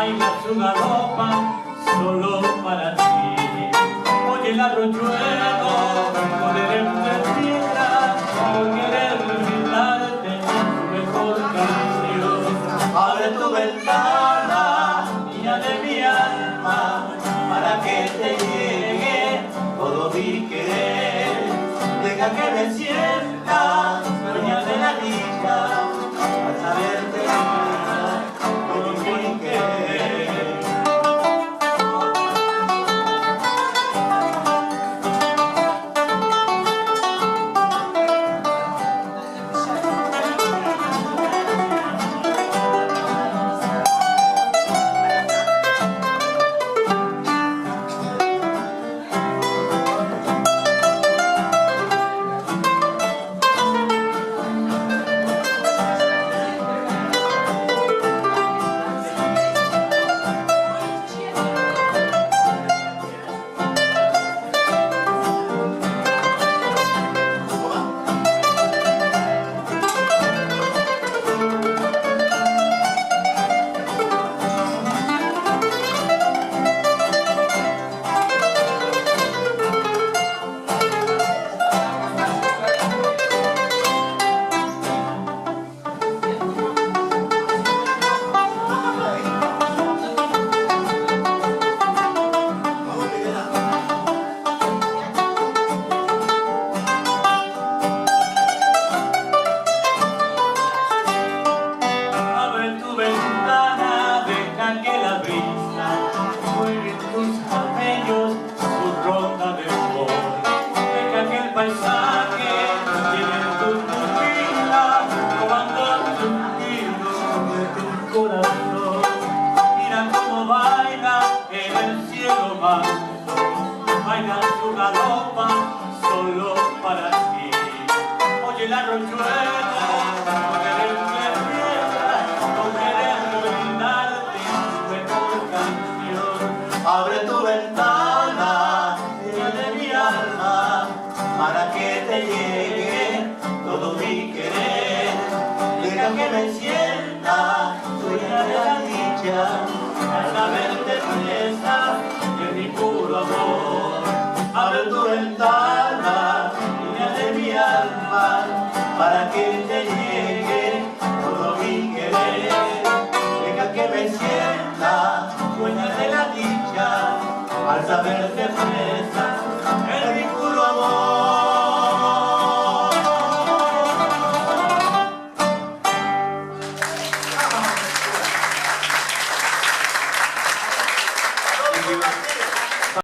baila su galopa solo para ti. Oye el arroyuelo con el piedra por querer brindarte tu mejor canción. Abre tu ventana, niña de mi alma, para que te llegue todo mi querer. Deja que me sienta dueña de la dicha al saberte todo mi querer. Paisaje tiene tu pupila robando el suspiro de tu corazón. Mira cómo baila en el cielo manso, baila su galopa solo para ti. Oye el arroyuelo con el piedra, con querer brindarte tu mejor canción. Abre tu ventana, niña de mi alma, para que te llegue todo mi querer. Deja que me sienta dueña de la dicha al saberte presa de mi puro amor. Abre tu ventana, niña de mi alma, para que te llegue